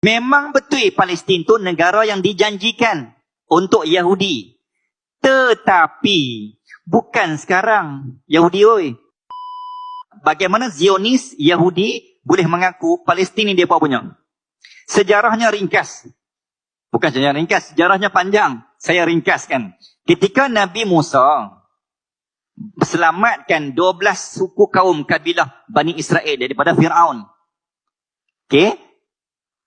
Memang betul Palestin tu negara yang dijanjikan untuk Yahudi. Tetapi bukan sekarang Yahudi oi. Bagaimana Zionis Yahudi boleh mengaku Palestin ni dia apa punya? Sejarahnya ringkas. Bukan sejarah ringkas, sejarahnya panjang. Saya ringkaskan. Ketika Nabi Musa selamatkan 12 suku kaum kabilah Bani Israel daripada Fir'aun. Okey?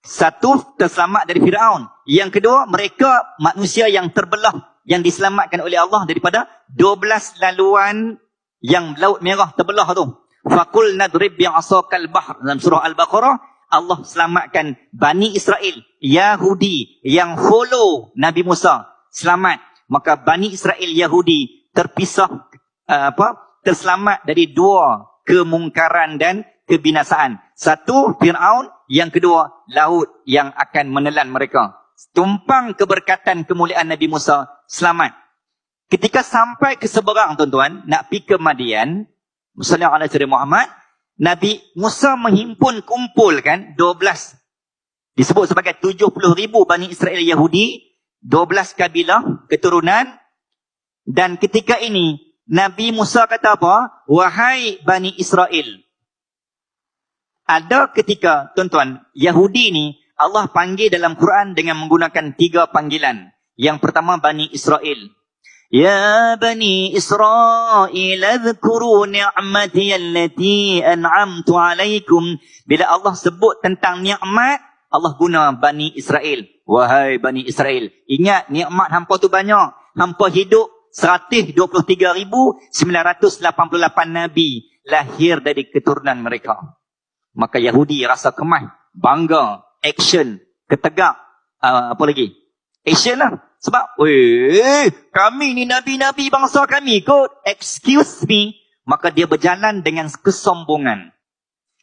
Satu, terselamat dari Fir'aun. Yang kedua, mereka manusia yang terbelah, yang diselamatkan oleh Allah daripada 12 laluan yang Laut Merah terbelah tu. Faqul nadrib bi'asakal bahr. Dalam surah Al-Baqarah, Allah selamatkan Bani Israel, Yahudi yang follow Nabi Musa, selamat. Maka Bani Israel Yahudi terpisah, terselamat dari dua kemungkaran dan kebinasaan. Satu, Fir'aun. Yang kedua, laut yang akan menelan mereka. Tumpang keberkatan kemuliaan Nabi Musa, selamat. Ketika sampai ke seberang, tuan-tuan, nak pergi ke Madian, Sallallahu alaihi wasallam Muhammad, Nabi Musa kumpulkan 12. Disebut sebagai 70,000 Bani Israel Yahudi, 12 kabilah, keturunan. Dan ketika ini, Nabi Musa kata apa? Wahai Bani Israel. Ada ketika, tuan-tuan, Yahudi ni Allah panggil dalam Quran dengan menggunakan 3 panggilan. Yang pertama, Bani Israel. Ya Bani Israel, adhkuru ni'mati allati an'amtu alaikum. Bila Allah sebut tentang nikmat, Allah guna Bani Israel. Wahai Bani Israel, ingat nikmat hampa tu banyak. Hampa hidup 123,988 Nabi lahir dari keturunan mereka. Maka Yahudi rasa kemah, bangga, action, ketegak, apa lagi? Action lah. Sebab, kami ni Nabi-Nabi bangsa kami kot. Excuse me. Maka dia berjalan dengan kesombongan.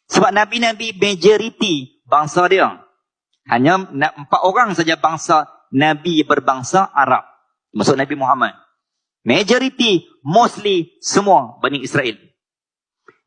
Sebab Nabi-Nabi majority bangsa dia. Hanya 4 orang saja bangsa Nabi berbangsa Arab. Maksud Nabi Muhammad. Majority, mostly semua Bani Israel.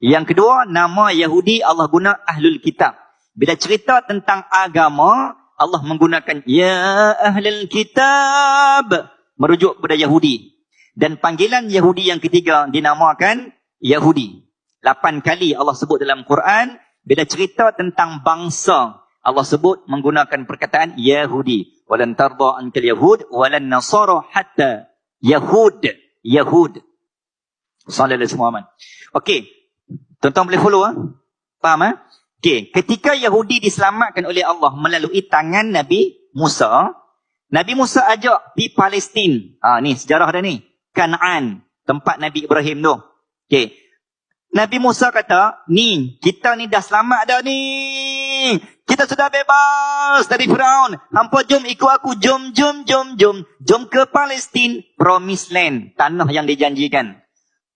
Yang kedua, nama Yahudi Allah guna Ahlul Kitab. Bila cerita tentang agama, Allah menggunakan Ya Ahlul Kitab, merujuk kepada Yahudi. Dan panggilan Yahudi yang ketiga dinamakan Yahudi. 8 kali Allah sebut dalam Quran. Bila cerita tentang bangsa, Allah sebut menggunakan perkataan Yahudi. Walan tarda ankal Yahud walan Nasara hatta Yahud. Sallallahu alaihi wasallam. Okey. Tuan-tuan boleh follow? Faham? Okey. Ketika Yahudi diselamatkan oleh Allah melalui tangan Nabi Musa, Nabi Musa ajak pergi Palestin. Ni sejarah dah ni. Kanaan, tempat Nabi Ibrahim tu. Okey. Nabi Musa kata, ni, kita ni dah selamat dah ni. Kita sudah bebas dari Firaun. Hampa jom ikut aku. Jom ke Palestin. Promised land. Tanah yang dijanjikan.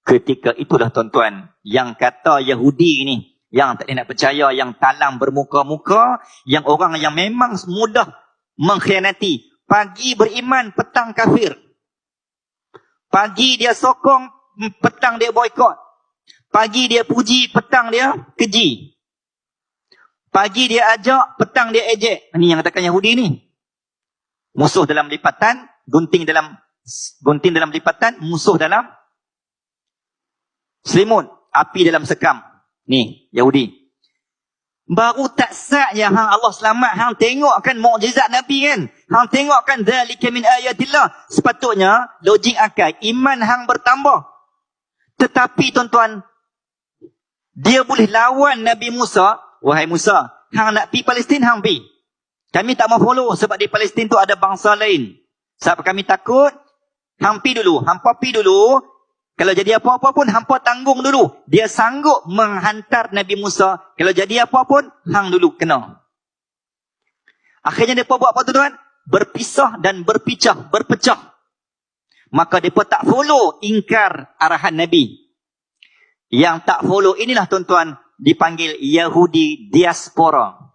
Ketika itulah tuan-tuan, yang kata Yahudi ni, yang tak nak percaya, yang talang bermuka-muka, yang orang yang memang mudah mengkhianati. Pagi beriman, petang kafir. Pagi dia sokong, petang dia boykot. Pagi dia puji, petang dia keji. Pagi dia ajak, petang dia ejek. Ini yang katakan Yahudi ni. Musuh dalam lipatan, gunting dalam lipatan, musuh dalam selimut, api dalam sekam. Ni, Yahudi. Baru tak sah yang Allah selamat, hang tengokkan mukjizat Nabi kan. Hang tengokkan dzalika min ayatillah. Sepatutnya, logik akal, iman hang bertambah. Tetapi tuan-tuan, dia boleh lawan Nabi Musa. Wahai Musa, hang nak pergi Palestin, hang pergi. Kami tak mau follow sebab di Palestin tu ada bangsa lain. Sebab kami takut, hang pergi dulu. Hampa pergi dulu. Kalau jadi apa-apa pun, hampa tanggung dulu. Dia sanggup menghantar Nabi Musa. Kalau jadi apa pun, hang dulu kena. Akhirnya mereka buat apa tuan-tuan? Berpisah dan berpecah. Maka mereka tak follow ingkar arahan Nabi. Yang tak follow inilah tuan-tuan, dipanggil Yahudi diaspora.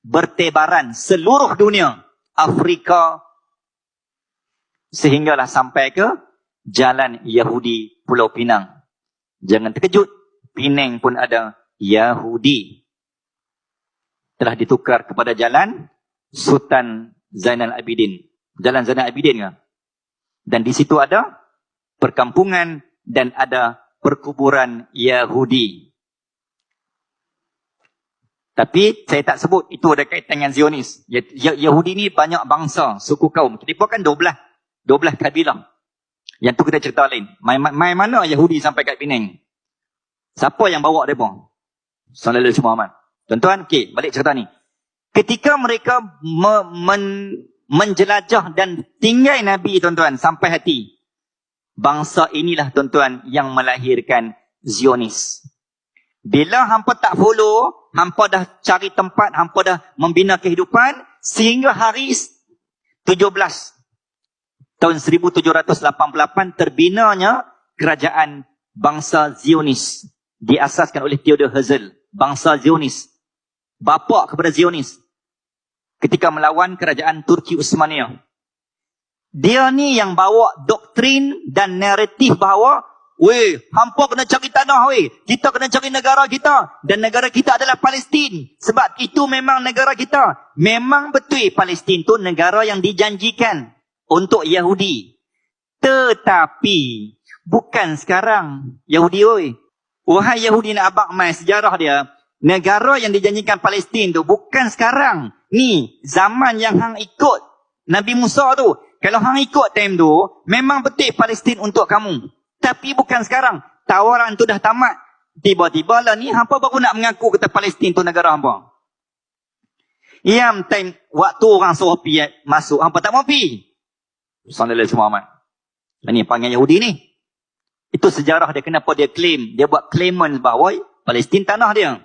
Bertebaran seluruh dunia. Afrika. Sehinggalah sampai ke Jalan Yahudi Pulau Pinang. Jangan terkejut, Penang pun ada Yahudi. Telah ditukar kepada Jalan Sultan Zainal Abidin. Jalan Zainal Abidin kan? Dan di situ ada perkampungan dan ada perkuburan Yahudi. Tapi saya tak sebut itu ada kaitan dengan Zionis. Yahudi ni banyak bangsa, suku kaum. Kita kan 12 kabilah. Yang tu kita cerita lain. Mai mana Yahudi sampai kat Penang? Siapa yang bawa mereka? Sallallahu alaihi wasallam. Tuan-tuan, okey, balik cerita ni. Ketika mereka menjelajah dan tinggal Nabi, tuan-tuan, sampai hati. Bangsa inilah, tuan-tuan, yang melahirkan Zionis. Bila hampa tak follow, hampa dah cari tempat, hampa dah membina kehidupan, sehingga hari 17 tahun 1788 terbinanya kerajaan bangsa Zionis. Diasaskan oleh Theodor Herzl. Bangsa Zionis. Bapa kepada Zionis. Ketika melawan kerajaan Turki Uthmaniyah. Dia ni yang bawa doktrin dan naratif bahawa, weh, hampa kena cari tanah, weh. Kita kena cari negara kita. Dan negara kita adalah Palestin. Sebab itu memang negara kita. Memang betul Palestin tu negara yang dijanjikan untuk Yahudi. Tetapi, bukan sekarang Yahudi, weh. Wahai Yahudi nak abang mai sejarah dia. Negara yang dijanjikan Palestin tu bukan sekarang. Ni, zaman yang hang ikut Nabi Musa tu. Kalau hang ikut time tu, memang betul Palestin untuk kamu. Tapi bukan sekarang. Tawaran tu dah tamat. Tiba-tiba lah ni, hampa baru nak mengaku kata Palestin tu negara hampa. Yang time, waktu orang suruh pergi masuk, hampa tak mau pergi. Sallallahu alaihi wasallam. Ini panggil Yahudi ni. Itu sejarah dia, kenapa dia claim. Dia buat claimant bahawa Palestin tanah dia.